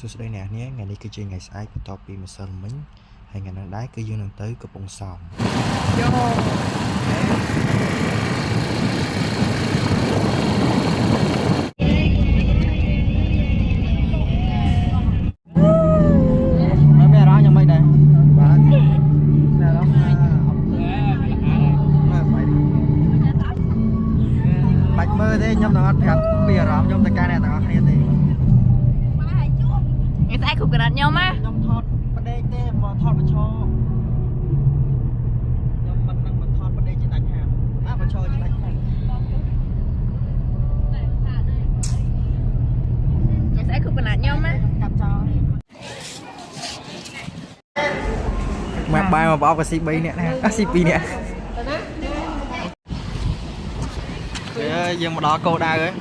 សួស្តីអ្នកនាងថ្ងៃនេះគឺជាថ្ងៃស្អែកបន្ទាប់ពីម្សិលមិញហើយថ្ងៃនេះដែរគឺយើងនឹងទៅកំពង់សោមមានអារម្មណ៍យ៉ាងម៉េចដែរបាទមានអារម្មណ៍បាច់មើលទេខ្ញុំនឹងអត់ប្រាប់ពីអារម្មណ៍ខ្ញុំទៅការអ្នកទាំងអស់គ្នាទេស្អែកគ្រប់ក្រាត់ខ្ញុំណាខ្ញុំថតបដេកទេមកថតបឆោខ្ញុំមិននឹងមកថតបដេកជាដាច់ខាតបឆោជាដាច់ខាតស្អែកគ្រប់ក្រាត់ខ្ញុំណាកាប់ចោលមកបាយមកបោកក៏ស៊ី3នាក់ដែរស៊ី2នាក់យើងមកដល់គោលដៅហើយ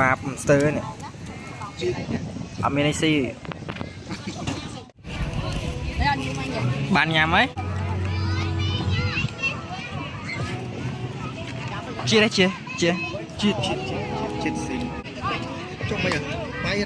បាបស្ទើនេះអត់មានអីស៊ីបានញ៉ាំហើយជាស៊ីចុះមិនបាយ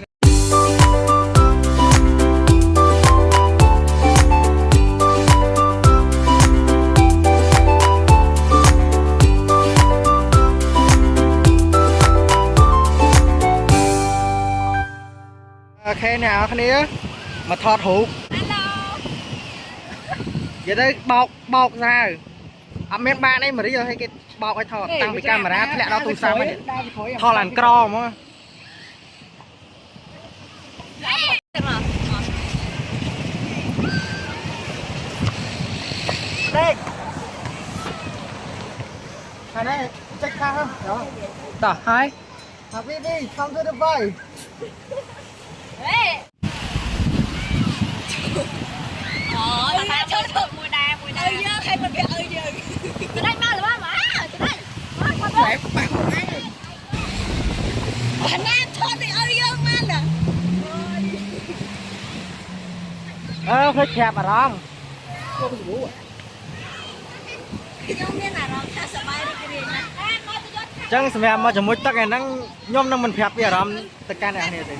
អូខេអ្នកនរគ្នាមកថតរូបនិយាយទៅបោកសាវអត់មានបានអីមករីឲ្យគេបោកឲ្យថតតាំងពីកាមេរ៉ាធ្លាក់ដល់ទូរស័ព្ទហ្នឹងថតឡើងក្រហ្មងដេកហើយនេះចេញខាងហ្នឹងតោះហើយហាប់នេះខំទៅទៅបាយអូតាចូលទៅមួយដែរយើងឲ្យមិនវាឲ្យយើងទៅដាច់មកល្មមទៅដាច់មកបែបអញណាថតទៅឲ្យយើងមកណាឃើញប្រាប់អារម្មណ៍ខ្ញុំមានអារម្មណ៍ថាសប្បាយរីករាយណាស់អញ្ចឹងសម្រាប់មកជាមួយទឹកឯហ្នឹងខ្ញុំនឹងមិនប្រាប់ពីអារម្មណ៍ទៅកាន់អ្នកគ្នាទេ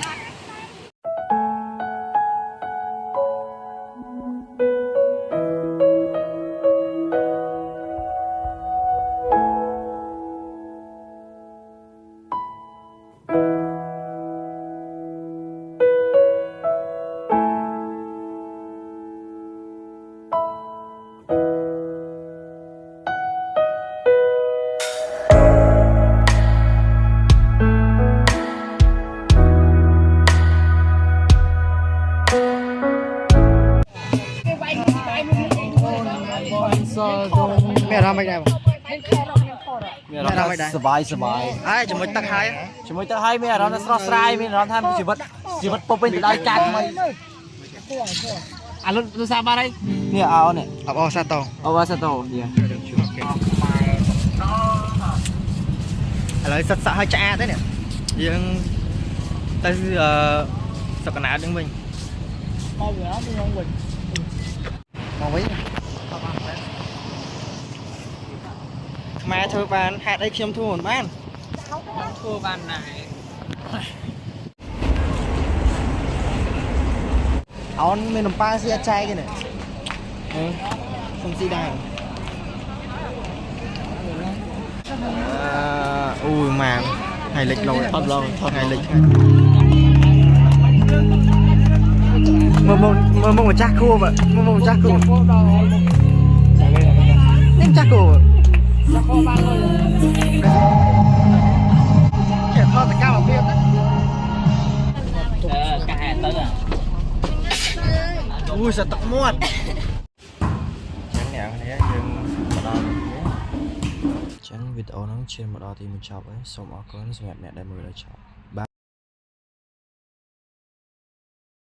មានអារម្មណ៍មិនដែរមានអារម្មណ៍មិនដែរសบายហើយជាមួយទឹកហើយមានអារម្មណ៍ស្រស់ស្រាយមានអារម្មណ៍ថាជីវិតពុបពេញទៅដោយការថ្មីអាលុតទូរស័ព្ទបានហើយនេះអោនេះអបសាតោនេះឥឡូវសិតសាក់ឲ្យឆ្អាតទេនេះយើងទៅសុកកណាតនឹងវិញមកវិញខ្មែរធ្វើបានហេតុអីខ្ញុំធ្វើមិនបានធ្វើបានដែរអូនមាននំប៉័ងស៊ីអត់ចែកទេនេះខ្ញុំស៊ីដែរអូយម៉ាំ ngày lịch lâu thật lâu thật ngày lịch mơ mộng chắc cua vậy mơ mộng chắc cua nem chắc cua kẻ thọ tất cả mọi việc đấy cả hai tới à ui sao tóc muốt chẳng nhẹ này dừng vào đó chẳng video nó trên một đó thì mình chào ấy xong ở con mẹ mẹ đây mười là chào